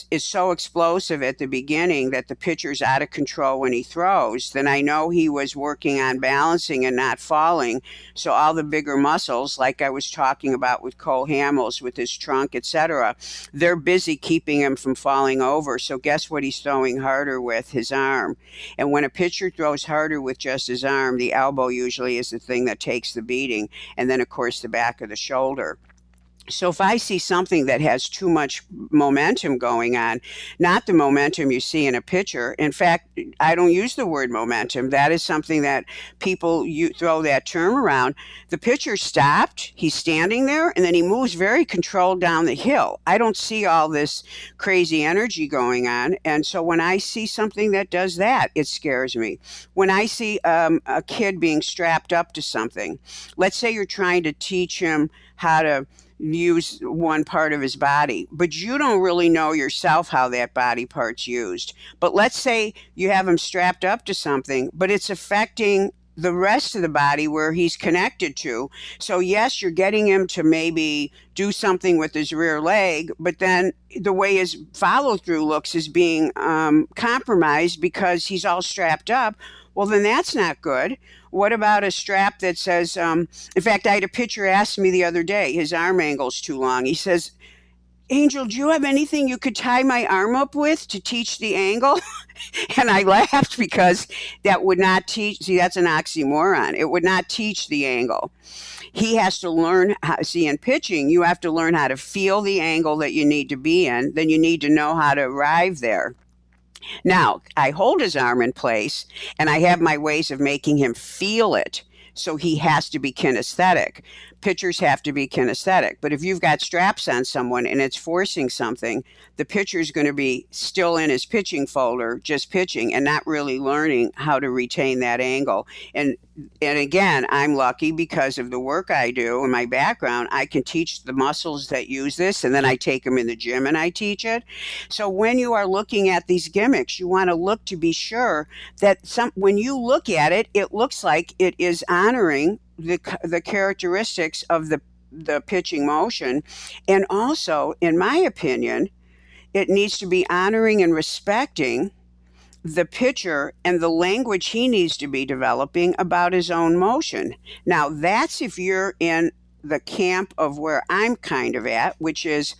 is so explosive at the beginning that the pitcher's out of control when he throws, then I know he was working on balancing and not falling. So all the bigger muscles, like I was talking about with Cole Hamels with his trunk, etc., they're busy keeping him from falling over. So guess what he's throwing harder with? His arm. And when a pitcher throws harder with just his arm, the elbow usually is the thing that takes the beating, and then of course the back of the shoulder. So if I see something that has too much momentum going on, not the momentum you see in a pitcher. In fact, I don't use the word momentum. That is something that people throw that term around. The pitcher stopped, he's standing there, and then he moves very controlled down the hill. I don't see all this crazy energy going on. And so when I see something that does that, it scares me. When I see a kid being strapped up to something, let's say you're trying to teach him how to use one part of his body, but you don't really know yourself how that body part's used. But let's say you have him strapped up to something, but it's affecting the rest of the body where he's connected to. So yes, you're getting him to maybe do something with his rear leg, but then the way his follow through looks is being compromised because he's all strapped up. Well, then that's not good. What about a strap that says, in fact, I had a pitcher ask me the other day, his arm angle's too long. He says, Angel, do you have anything you could tie my arm up with to teach the angle? And I laughed because that would not teach. See, that's an oxymoron. It would not teach the angle. He has to learn how, see, in pitching, you have to learn how to feel the angle that you need to be in. Then you need to know how to arrive there. Now, I hold his arm in place, and I have my ways of making him feel it. So he has to be kinesthetic. Pitchers have to be kinesthetic. But if you've got straps on someone and it's forcing something, the pitcher's going to be still in his pitching folder, just pitching and not really learning how to retain that angle. And again, I'm lucky because of the work I do and my background. I can teach the muscles that use this, and then I take them in the gym and I teach it. So when you are looking at these gimmicks, you want to look to be sure that when you look at it, it looks like it is honoring the characteristics of the pitching motion. And also, in my opinion, it needs to be honoring and respecting the pitcher and the language he needs to be developing about his own motion. Now, that's if you're in the camp of where I'm kind of at, which is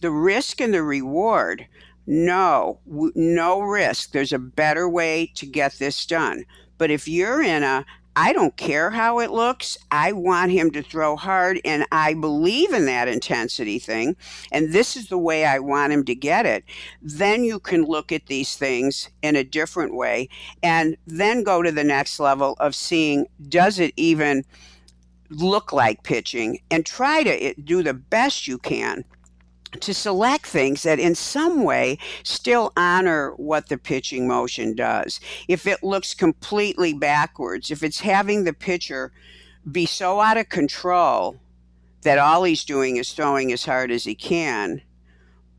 the risk and the reward. No risk. There's a better way to get this done. But if you're in I don't care how it looks. I want him to throw hard, and I believe in that intensity thing. And this is the way I want him to get it. Then you can look at these things in a different way and then go to the next level of seeing, does it even look like pitching, and try to do the best you can to select things that in some way still honor what the pitching motion does. If it looks completely backwards, if it's having the pitcher be so out of control that all he's doing is throwing as hard as he can,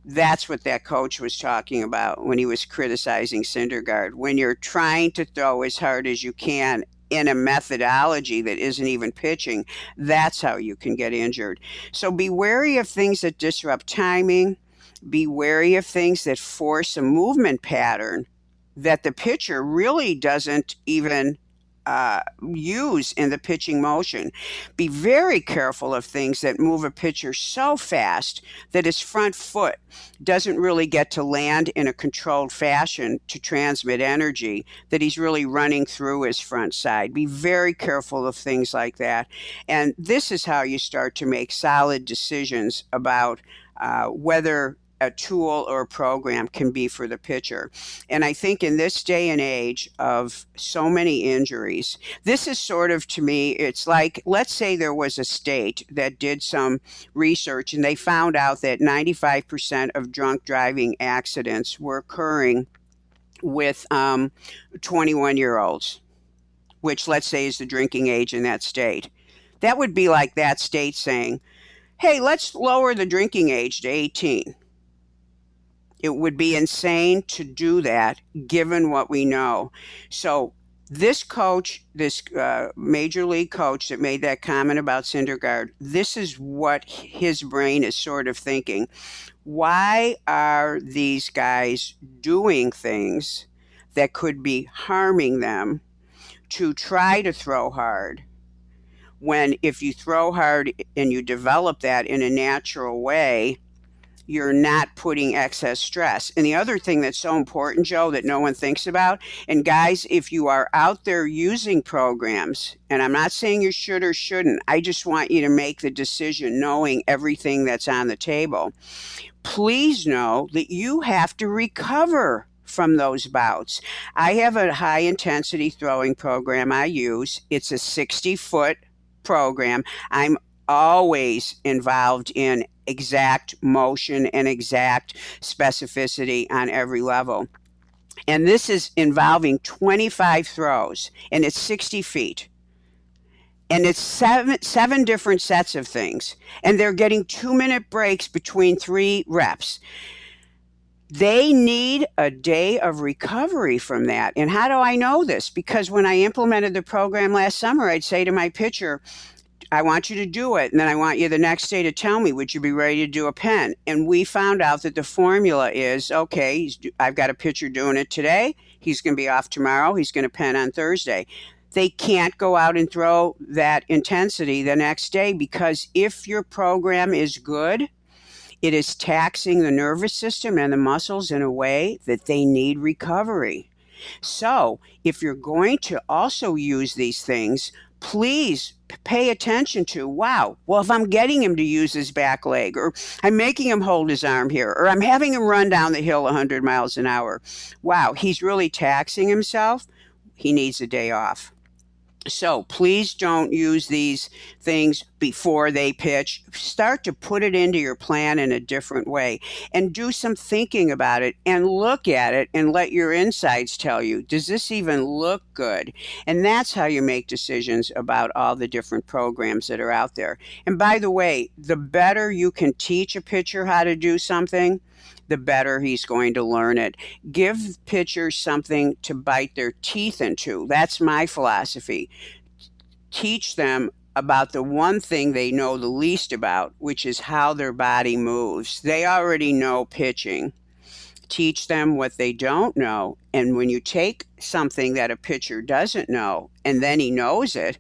that's what that coach was talking about when he was criticizing Syndergaard. When you're trying to throw as hard as you can in a methodology that isn't even pitching, that's how you can get injured. So be wary of things that disrupt timing. Be wary of things that force a movement pattern that the pitcher really doesn't even use in the pitching motion. Be very careful of things that move a pitcher so fast that his front foot doesn't really get to land in a controlled fashion to transmit energy, that he's really running through his front side. Be very careful of things like that. And this is how you start to make solid decisions about whether a tool or a program can be for the pitcher. And I think in this day and age of so many injuries, this is sort of, to me, it's like, let's say there was a state that did some research and they found out that 95% of drunk driving accidents were occurring with 21-year-olds, which let's say is the drinking age in that state. That would be like that state saying, hey, let's lower the drinking age to 18. It would be insane to do that given what we know. So this coach, this major league coach that made that comment about Syndergaard, this is what his brain is sort of thinking. Why are these guys doing things that could be harming them to try to throw hard, when if you throw hard and you develop that in a natural way, you're not putting excess stress? And the other thing that's so important, Joe, that no one thinks about, and guys, if you are out there using programs, and I'm not saying you should or shouldn't, I just want you to make the decision knowing everything that's on the table. Please know that you have to recover from those bouts. I have a high intensity throwing program I use. It's a 60-foot program. I'm always involved in exact motion and exact specificity on every level. And this is involving 25 throws, and it's 60 feet. And it's seven different sets of things. And they're getting 2-minute breaks between 3 reps. They need a day of recovery from that. And how do I know this? Because when I implemented the program last summer, I'd say to my pitcher, I want you to do it, and then I want you the next day to tell me, would you be ready to do a pen? And we found out that the formula is, okay, I've got a pitcher doing it today. He's going to be off tomorrow. He's going to pen on Thursday. They can't go out and throw that intensity the next day, because if your program is good, it is taxing the nervous system and the muscles in a way that they need recovery. So if you're going to also use these things, please pay attention to, wow, well, if I'm getting him to use his back leg, or I'm making him hold his arm here, or I'm having him run down the hill 100 miles an hour, wow, he's really taxing himself. He needs a day off. So please don't use these things before they pitch. Start to put it into your plan in a different way and do some thinking about it and look at it and let your insides tell you, does this even look good? And that's how you make decisions about all the different programs that are out there. And by the way, the better you can teach a pitcher how to do something, the better he's going to learn it. Give pitchers something to bite their teeth into. That's my philosophy. Teach them about the one thing they know the least about, which is how their body moves. They already know pitching. Teach them what they don't know. And when you take something that a pitcher doesn't know, and then he knows it,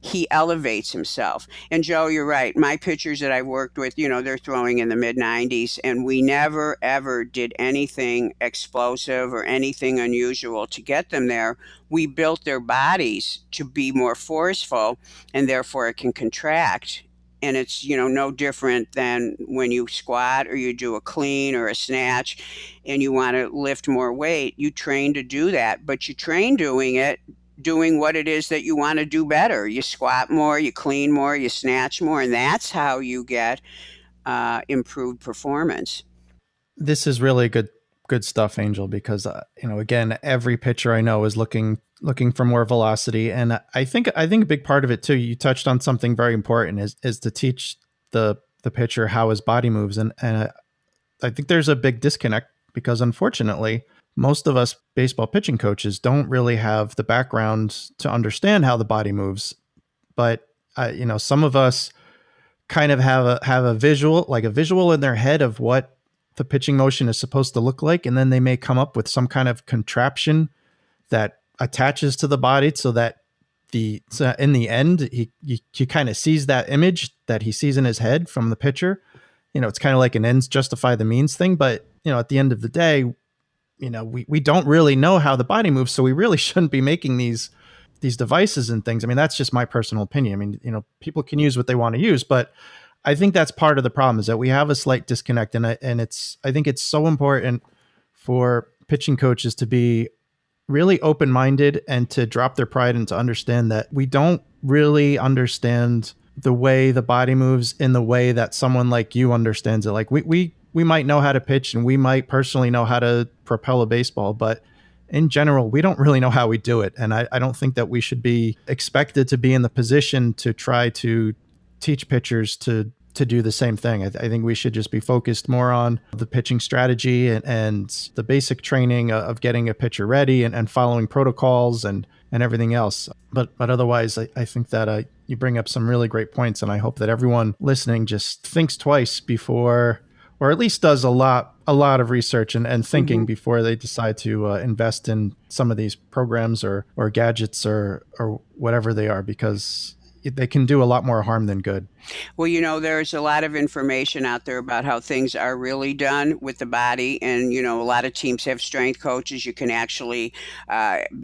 he elevates himself. And Joe, you're right. My pitchers that I worked with, they're throwing in the mid 90s, and we never ever did anything explosive or anything unusual to get them there. We built their bodies to be more forceful, and therefore it can contract. And it's, no different than when you squat or you do a clean or a snatch and you want to lift more weight. You train to do that, but you train doing what it is that you want to do better. You squat more, you clean more, you snatch more, and that's how you get improved performance. This is really good stuff, Angel, because again, every pitcher I know is looking for more velocity, and I think a big part of it too. You touched on something very important is to teach the pitcher how his body moves, and I think there's a big disconnect because unfortunately, most of us baseball pitching coaches don't really have the background to understand how the body moves. But some of us kind of have a visual in their head of what the pitching motion is supposed to look like, and then they may come up with some kind of contraption that attaches to the body so that in the end he kind of sees that image that he sees in his head from the pitcher. It's kind of like an ends justify the means thing, but at the end of the day, we don't really know how the body moves, so we really shouldn't be making these devices and things. I mean, that's just my personal opinion. I mean, people can use what they want to use, but I think that's part of the problem is that we have a slight disconnect, and I think it's so important for pitching coaches to be really open-minded and to drop their pride and to understand that we don't really understand the way the body moves in the way that someone like you understands it. Like we might know how to pitch and we might personally know how to propel a baseball, but in general, we don't really know how we do it. And I don't think that we should be expected to be in the position to try to teach pitchers to do the same thing. I think we should just be focused more on the pitching strategy and the basic training of getting a pitcher ready and following protocols and everything else. But otherwise, I think that you bring up some really great points, and I hope that everyone listening just thinks twice before, or at least does a lot of research and thinking before they decide to invest in some of these programs or gadgets or whatever they are, because they can do a lot more harm than good. Well, there's a lot of information out there about how things are really done with the body. And, a lot of teams have strength coaches. You can actually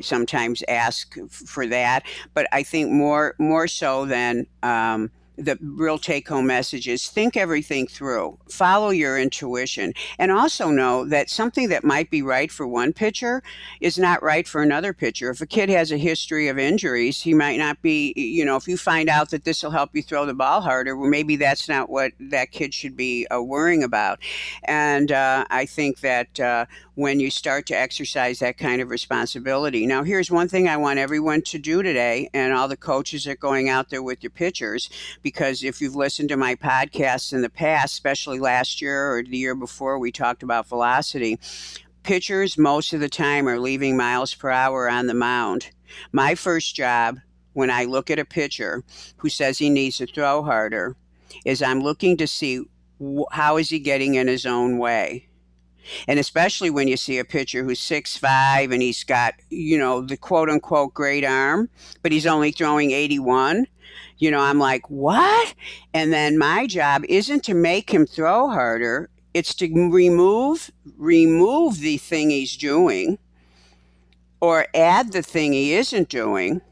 sometimes ask for that. But I think more so than the real take-home message is think everything through, follow your intuition, and also know that something that might be right for one pitcher is not right for another pitcher. If a kid has a history of injuries, he might not be, if you find out that this will help you throw the ball harder, well, maybe that's not what that kid should be worrying about. And I think that when you start to exercise that kind of responsibility. Now, here's one thing I want everyone to do today, and all the coaches that are going out there with your pitchers, because if you've listened to my podcasts in the past, especially last year or the year before, we talked about velocity. Pitchers most of the time are leaving miles per hour on the mound. My first job when I look at a pitcher who says he needs to throw harder is I'm looking to see how is he getting in his own way. And especially when you see a pitcher who's 6'5" and he's got, the quote unquote great arm, but he's only throwing 81. I'm like, what? And then my job isn't to make him throw harder. It's to remove the thing he's doing or add the thing he isn't doing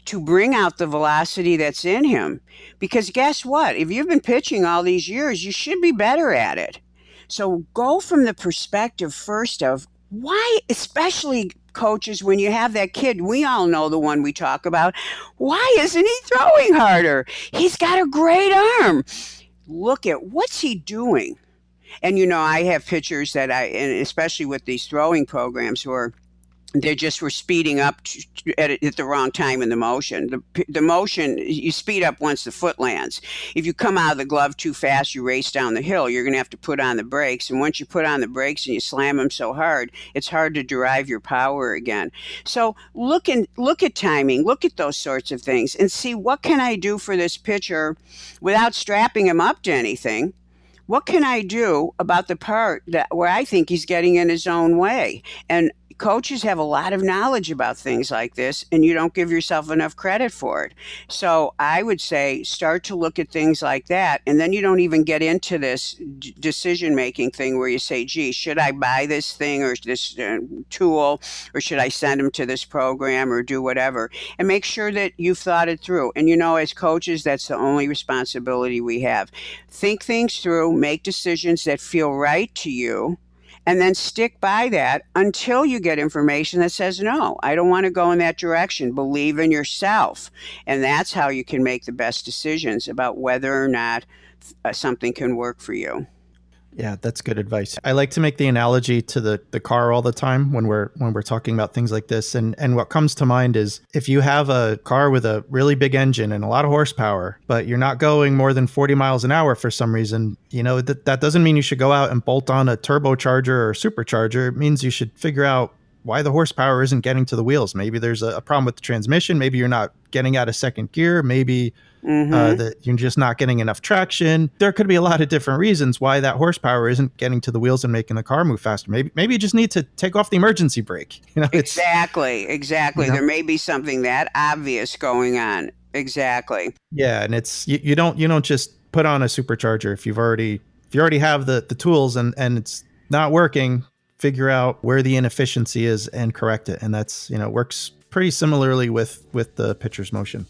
to bring out the velocity that's in him. Because guess what? If you've been pitching all these years, you should be better at it. So go from the perspective first of why, especially coaches, when you have that kid, we all know the one we talk about. Why isn't he throwing harder? He's got a great arm. Look at what's he doing. And, I have pitchers that and especially with these throwing programs where they just were speeding up at the wrong time in the motion. The motion, you speed up once the foot lands. If you come out of the glove too fast, you race down the hill, you're going to have to put on the brakes. And once you put on the brakes and you slam them so hard, it's hard to derive your power again. So look at timing, look at those sorts of things and see what can I do for this pitcher without strapping him up to anything, what can I do about the part that where I think he's getting in his own way? And coaches have a lot of knowledge about things like this, and you don't give yourself enough credit for it. So I would say start to look at things like that, and then you don't even get into this decision making thing where you say, gee, should I buy this thing or this tool, or should I send him to this program or do whatever? And make sure that you've thought it through. And as coaches, that's the only responsibility we have. Think things through, make decisions that feel right to you, and then stick by that until you get information that says, no, I don't want to go in that direction. Believe in yourself. And that's how you can make the best decisions about whether or not something can work for you. Yeah, that's good advice. I like to make the analogy to the car all the time when we're talking about things like this. And what comes to mind is if you have a car with a really big engine and a lot of horsepower, but you're not going more than 40 miles an hour for some reason, that doesn't mean you should go out and bolt on a turbocharger or supercharger. It means you should figure out why the horsepower isn't getting to the wheels. Maybe there's a problem with the transmission. Maybe you're not getting out of second gear. Maybe that you're just not getting enough traction. There could be a lot of different reasons why that horsepower isn't getting to the wheels and making the car move faster. Maybe you just need to take off the emergency brake. Exactly. There may be something that obvious going on. Exactly. Yeah, and it's you don't just put on a supercharger if you already have the tools and it's not working. Figure out where the inefficiency is and correct it, and that's works pretty similarly with the pitcher's motion.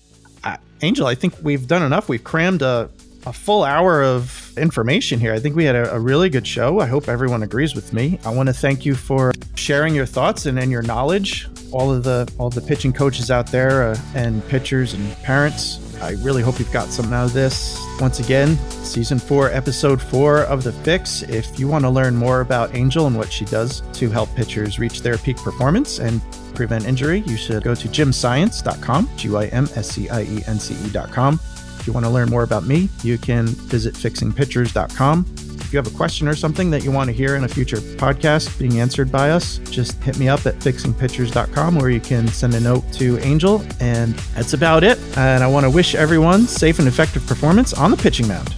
Angel, I think we've done enough. We've crammed a full hour of information here. I think we had a really good show. I hope everyone agrees with me. I want to thank you for sharing your thoughts and your knowledge. All of the pitching coaches out there and pitchers and parents. I really hope you've got something out of this. Once again, season 4, episode 4 of The Fix. If you want to learn more about Angel and what she does to help pitchers reach their peak performance and prevent injury, you should go to gymscience.com, gymscience.com. If you want to learn more about me, you can visit fixingpitchers.com. If you have a question or something that you want to hear in a future podcast being answered by us, just hit me up at fixingpitchers.com, or you can send a note to Angel. And that's about it. And I want to wish everyone safe and effective performance on the pitching mound.